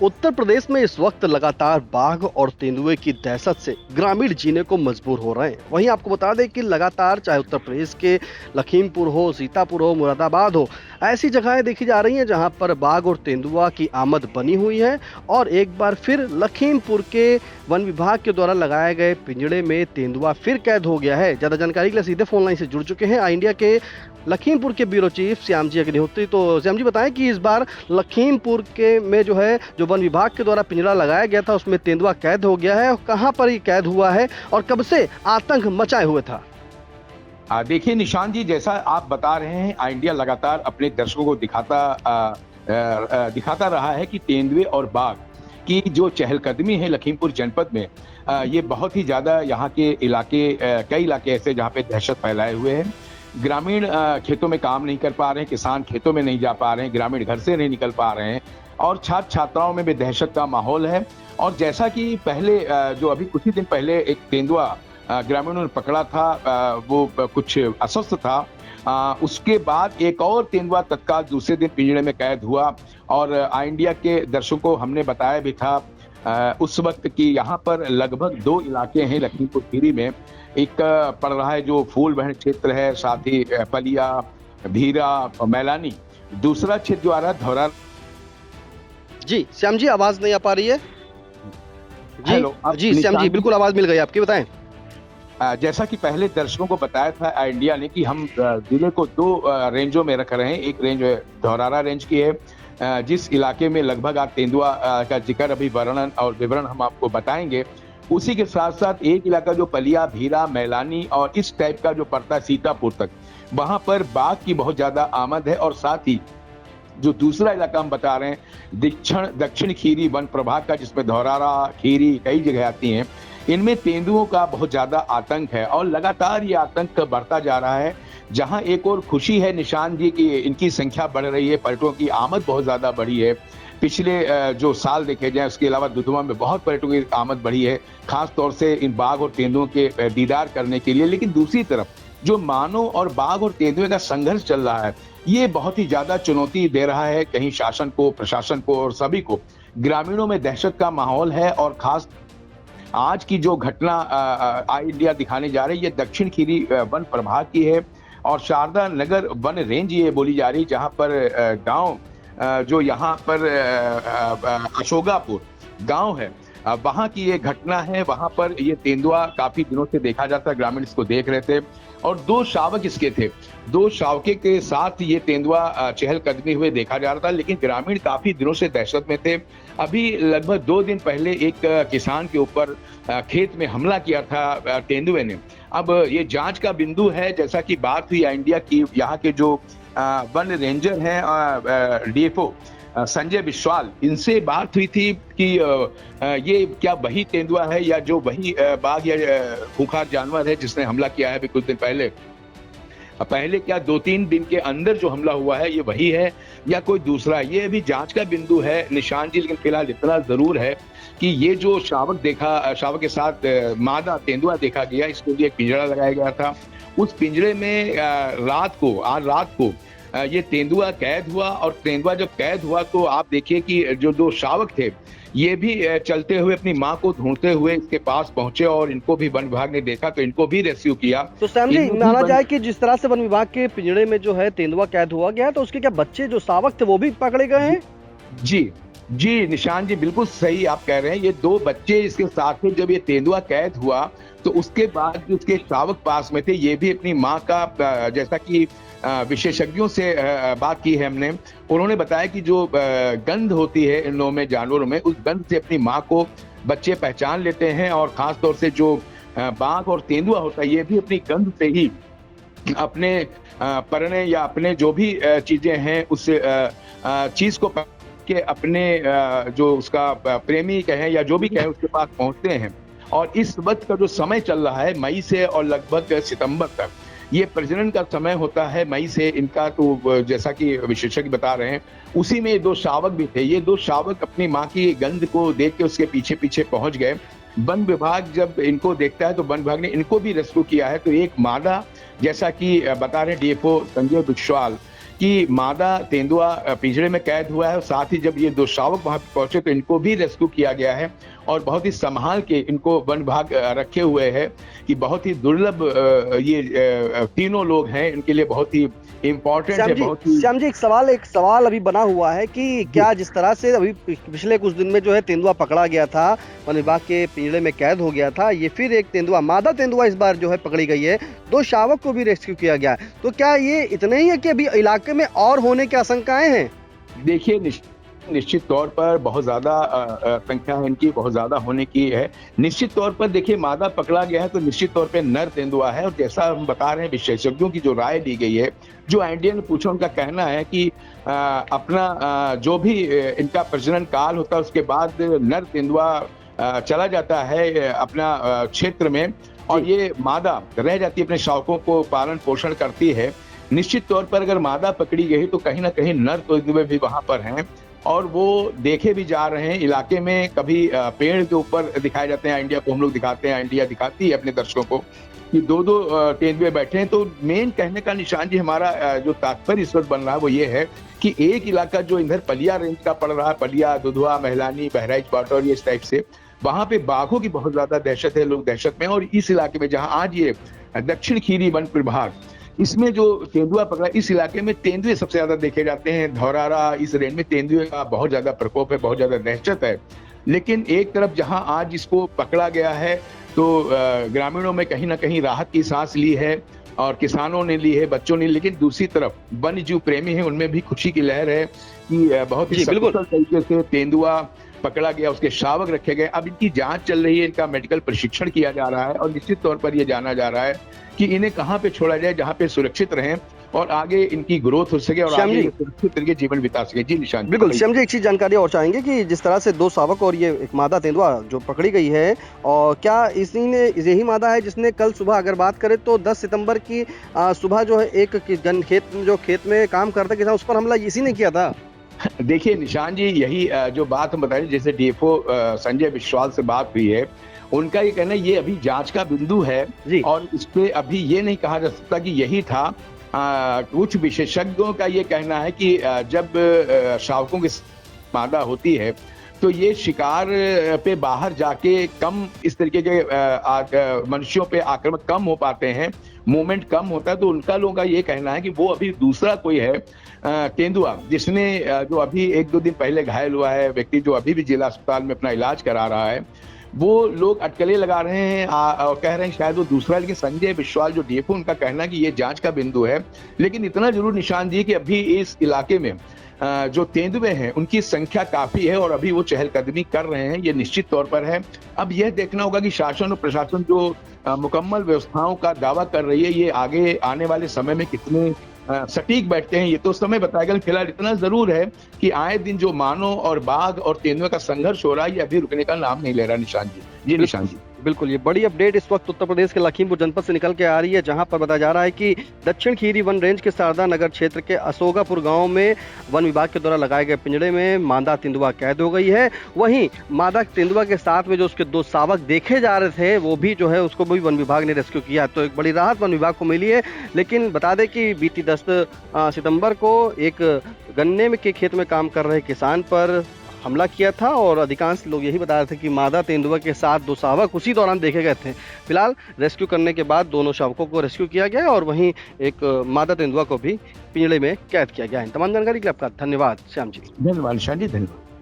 उत्तर प्रदेश में इस वक्त लगातार बाघ और तेंदुए की दहशत से ग्रामीण जीने को मजबूर हो रहे हैं। वहीं आपको बता दें कि लगातार चाहे उत्तर प्रदेश के लखीमपुर हो, सीतापुर हो, मुरादाबाद हो, ऐसी जगहें देखी जा रही हैं जहां पर बाघ और तेंदुआ की आमद बनी हुई है। और एक बार फिर लखीमपुर के वन विभाग के द्वारा लगाए गए पिंजड़े में तेंदुआ फिर कैद हो गया है। ज्यादा जानकारी के लिए सीधे फोन लाइन से जुड़ चुके हैं आई इंडिया के लखीमपुर के ब्यूरो चीफ श्याम जी अग्निहोत्री। तो श्याम जी बताएं कि इस बार लखीमपुर के में जो है जो वन विभाग के द्वारा पिंजरा लगाया गया था उसमें तेंदुआ कैद हो गया है, कहां पर ये कैद हुआ है और कब से आतंक मचाए हुए था? देखिए निशान जी, जैसा आप बता रहे हैं, इंडिया लगातार अपने दर्शकों को दिखाता रहा है कि तेंदुए और बाघ की जो चहलकदमी है लखीमपुर जनपद में, ये बहुत ही ज्यादा यहाँ के इलाके, कई इलाके ऐसे जहाँ पे दहशत फैलाए हुए हैं। ग्रामीण खेतों में काम नहीं कर पा रहे हैं, किसान खेतों में नहीं जा पा रहे हैं, ग्रामीण घर से नहीं निकल पा रहे हैं और छात्र छात्राओं में भी दहशत का माहौल है। और जैसा कि पहले जो अभी कुछ ही दिन पहले एक तेंदुआ ग्रामीणों ने पकड़ा था, वो कुछ अस्वस्थ था, उसके बाद एक और तेंदुआ तत्काल दूसरे दिन पिंजड़े में कैद हुआ। और इंडिया के दर्शकों को हमने बताया भी था उस वक्त कि यहाँ पर लगभग 2 इलाके हैं लखीमपुर खीरी में। एक पड़ रहा है जो फूलबहन क्षेत्र है, साथ ही पलिया, भीरा और मैलानी। दूसरा क्षेत्र जो आ रहा है धौरा। जी श्याम जी, आवाज नहीं आ पा रही है। हेलो जी श्याम जी, बिल्कुल आवाज मिल गई आपकी, बताएं। जैसा कि पहले दर्शकों को बताया था इंडिया ने कि हम जिले को 2 रेंजों में रख रहे हैं। एक रेंज धौरारा रेंज की है, जिस इलाके में लगभग आप तेंदुआ का जिक्र अभी वर्णन और विवरण हम आपको बताएंगे। उसी के साथ साथ एक इलाका जो पलिया, भीरा, मैलानी और इस टाइप का जो पड़ता है सीतापुर तक, वहां पर बाघ की बहुत ज्यादा आमद है। और साथ ही जो दूसरा इलाका हम बता रहे हैं दक्षिण खीरी वन प्रभाग का, जिसमें धौरारा, खीरी कई जगह आती हैं, इनमें तेंदुओं का बहुत ज्यादा आतंक है और लगातार ये आतंक बढ़ता जा रहा है। जहां एक और खुशी है निशान जी की इनकी संख्या बढ़ रही है, पर्यटकों की आमद बहुत ज्यादा बढ़ी है। पिछले जो साल देखे जाए उसके अलावा दुधवा में बहुत पर्यटकों की आमद बढ़ी है, खास तौर से इन बाघ और तेंदुओं के दीदार करने के लिए। लेकिन दूसरी तरफ जो मानव और बाघ और तेंदुए का संघर्ष चल रहा है, ये बहुत ही ज्यादा चुनौती दे रहा है कहीं शासन को, प्रशासन को और सभी को। ग्रामीणों में दहशत का माहौल है और खास आज की जो घटना आई इंडिया दिखाने जा रही है, ये दक्षिण खीरी वन प्रभाग की है और शारदा नगर वन रेंज ये बोली जा रही है, जहां पर गांव जो यहाँ पर अशोकापुर गांव है, वहां की ये घटना है। वहां पर ये तेंदुआ काफी दिनों से देखा जाता, ग्रामीण इसको देख रहे थे और 2 शावक इसके थे। 2 शावके के साथ ये तेंदुआ चहलकदमी हुए देखा जा रहा था, लेकिन ग्रामीण काफी दिनों से दहशत में थे। अभी लगभग 2 दिन पहले एक किसान के ऊपर खेत में हमला किया था तेंदुए ने। अब ये जांच का बिंदु है, जैसा कि बात हुई इंडिया की, यहाँ के जो वन रेंजर हैं डीएफओ संजय विश्वाल, इनसे बात हुई थी कि ये क्या वही तेंदुआ है या जो वही बाघ या खूंखार जानवर है जिसने हमला किया है अभी कुछ दिन पहले। पहले क्या 2-3 दिन के अंदर जो हमला हुआ है ये वही है या कोई दूसरा, ये अभी जांच का बिंदु है निशान जी। लेकिन फिलहाल इतना जरूर है कि ये जो शावक के साथ मादा तेंदुआ देखा गया, इसके लिए एक पिंजरा लगाया गया था। उस पिंजरे में आज रात को ये तेंदुआ कैद हुआ और तेंदुआ जब कैद हुआ तो आप देखिए कि जो 2 शावक थे ये भी चलते हुए अपनी मां को ढूंढते हुए इसके पास पहुंचे और इनको भी वन विभाग ने देखा तो इनको भी रेस्क्यू किया। तो श्याम जी, माना जाए कि जिस तरह से वन विभाग के पिंजड़े में जो है तेंदुआ कैद हुआ गया है, तो उसके क्या बच्चे जो शावक थे वो भी पकड़े गए हैं? जी निशान जी, बिल्कुल सही आप कह रहे हैं। ये 2 बच्चे इसके साथ थे जब ये तेंदुआ कैद हुआ, तो उसके बाद जो उसके शावक पास में थे ये भी अपनी माँ का, जैसा कि विशेषज्ञों से बात की है हमने, उन्होंने बताया कि जो गंध होती है इन लोगों में, जानवरों में, उस गंध से अपनी माँ को बच्चे पहचान लेते हैं। और खास तौर से जो बाघ और तेंदुआ होता है, ये भी अपनी गंध से ही अपने परने या अपने जो भी चीजें हैं उस चीज को के अपने जो उसका प्रेमी कहें या जो भी कहें उसके पास पहुंचते हैं। और इस वक्त का जो समय चल रहा है मई से और लगभग सितंबर तक, ये प्रजनन का समय होता है मई से इनका। तो जैसा कि विशेषज्ञ बता रहे हैं, उसी में 2 शावक भी थे। ये 2 शावक अपनी माँ की गंध को देख के उसके पीछे पीछे पहुंच गए। वन विभाग जब इनको देखता है तो वन विभाग ने इनको भी रेस्क्यू किया है। तो एक मादा, जैसा कि बता रहे डीएफओ संजय विश्वाल, कि मादा तेंदुआ पिंजरे में कैद हुआ है और साथ ही जब ये 2 शावक वहां पहुंचे तो इनको भी रेस्क्यू किया गया है और बहुत ही संभाल के इनको वन विभाग रखे हुए है कि बहुत ही दुर्लभ ये तीनों लोग हैं, इनके लिए बहुत ही इम्पोर्टेंट है। बहुत ही श्याम जी, एक सवाल अभी बना हुआ है कि क्या जिस तरह से अभी पिछले कुछ दिन में जो है तेंदुआ पकड़ा गया था, वन विभाग के पिंजरे में कैद हो गया था, ये फिर एक तेंदुआ, मादा तेंदुआ इस बार जो है पकड़ी गई है, 2 शावक को भी रेस्क्यू किया गया है, तो क्या ये इतने ही है कि अभी इलाके में और होने की आशंकाएं हैं? देखिए, निश्चित तौर पर बहुत ज़्यादा संख्या है इनकी, बहुत ज़्यादा होने की है। निश्चित तौर पर देखिए, मादा पकड़ा गया है तो निश्चित तौर पे नर तेंदुआ है और जैसा हम बता रहे हैं, विशेषज्ञों की जो राय दी गई है, जो एनडीए ने पूछा, उनका कहना है कि अपना जो भी इनका प्रजनन काल होता है उसके बाद नर तेंदुआ चला जाता है अपना क्षेत्र में और ये मादा रह जाती है, अपने शावकों को पालन पोषण करती है। निश्चित तौर पर अगर मादा पकड़ी गई तो कहीं ना कहीं नर तेंदुए भी वहां पर हैं और वो देखे भी जा रहे हैं इलाके में। कभी पेड़ के ऊपर दिखाए जाते हैं, इंडिया को हम लोग दिखाते हैं, इंडिया दिखाती है अपने दर्शकों को कि 2-2 तेंदुए बैठे हैं। तो मेन कहने का निशान जी, हमारा जो तात्पर्य इस वक्त बन रहा है वो ये है कि एक इलाका जो इधर पलिया रेंज का पड़ रहा है, पलिया, दुधवा, महलानी, बहराइच, बाटौर, इस टाइप से, वहां पे बाघों की बहुत ज्यादा दहशत है, लोग दहशत में। और इस इलाके में जहां आज ये दक्षिण खीरी वन प्रभाग, इसमें जो तेंदुआ पकड़ा, इस इलाके में तेंदुए सबसे ज्यादा देखे जाते हैं। धौरारा, इस रेंज में तेंदुए का बहुत ज्यादा प्रकोप है, बहुत ज्यादा दहशत है। लेकिन एक तरफ जहां आज इसको पकड़ा गया है तो ग्रामीणों में कहीं ना कहीं राहत की सांस ली है और किसानों ने ली है, बच्चों ने। लेकिन दूसरी तरफ वन्य जीव प्रेमी हैं, उनमें भी खुशी की लहर है कि बहुत ही सकुशल तरीके से तेंदुआ पकड़ा गया, उसके शावक रखे गए। अब इनकी जांच चल रही है, इनका मेडिकल प्रशिक्षण किया जा रहा है और निश्चित तौर पर यह जाना जा रहा है कि इन्हें कहां पे छोड़ा जाए जहां पे सुरक्षित रहें और आगे इनकी ग्रोथ हो सके और आगे सुरक्षित तरीके जीवन बिता सके। जी निशान, बिल्कुल। श्याम जी, एक चीज जानकारी और चाहेंगे कि जिस तरह से 2 शावक और ये एक मादा तेंदुआ जो पकड़ी गई है, और क्या इसी ने, यही मादा है जिसने कल सुबह, अगर बात करें तो 10 सितंबर की सुबह जो है एक खेत में काम करता किसान, उस पर हमला इसी ने किया था? देखिए निशान जी, यही जो बात हम बताएं, जैसे डीएफओ संजय विश्वाल से बात हुई है, उनका ये कहना है ये अभी जांच का बिंदु है और इस पे अभी ये नहीं कहा जा सकता कि यही था। कुछ विशेषज्ञों का ये कहना है कि जब शावकों की मादा होती है तो ये शिकार पे बाहर जाके कम इस तरीके के मनुष्यों पे आक्रमण कम हो पाते हैं, मूवमेंट कम होता है। तो उनका लोगों का ये कहना है कि वो अभी दूसरा कोई है तेंदुआ, जिसने जो अभी 1-2 दिन पहले घायल हुआ है व्यक्ति, जो अभी भी जिला अस्पताल में अपना इलाज करा रहा है, वो लोग अटकलें लगा रहे हैं और कह रहे हैं शायद वो दूसरा। लेकिन संजय विश्वाल जो डीएफओ, उनका कहना कि ये जांच का बिंदु है। लेकिन इतना जरूर निशान दिए कि अभी इस इलाके में जो तेंदुए हैं उनकी संख्या काफी है और अभी वो चहलकदमी कर रहे हैं, ये निश्चित तौर पर है। अब यह देखना होगा कि शासन और प्रशासन जो मुकम्मल व्यवस्थाओं का दावा कर रही है, ये आगे आने वाले समय में कितने सटीक बैठते हैं ये तो समय बताएगा। फिलहाल इतना जरूर है कि आए दिन जो मानव और बाघ और तेंदुए का संघर्ष हो रहा है, ये अभी रुकने का नाम नहीं ले रहा निशान जी। जी निशान जी, बिल्कुल। ये बड़ी अपडेट इस वक्त उत्तर प्रदेश के लखीमपुर जनपद से निकल के आ रही है, जहां पर बताया जा रहा है कि दक्षिण खीरी वन रेंज के शारदा नगर क्षेत्र के अशोकापुर गांव में वन विभाग के द्वारा लगाए गए पिंजड़े में मादा तेंदुआ कैद हो गई है। वहीं मादा तेंदुआ के साथ में जो उसके 2 शावक देखे जा रहे थे, वो भी जो है उसको भी वन विभाग ने रेस्क्यू किया। तो एक बड़ी राहत वन विभाग को मिली है। लेकिन बता दें कि बीती 10 सितंबर को एक गन्ने के खेत में काम कर रहे किसान पर हमला किया था और अधिकांश लोग यही बता रहे थे कि मादा तेंदुआ के साथ 2 शावक उसी दौरान देखे गए थे। फिलहाल रेस्क्यू करने के बाद दोनों शावकों को रेस्क्यू किया गया और वहीं एक मादा तेंदुआ को भी पिंजड़े में कैद किया गया है। तमाम जानकारी के लिए आपका धन्यवाद श्याम जी। धन्यवाद निशान जी, धन्यवाद।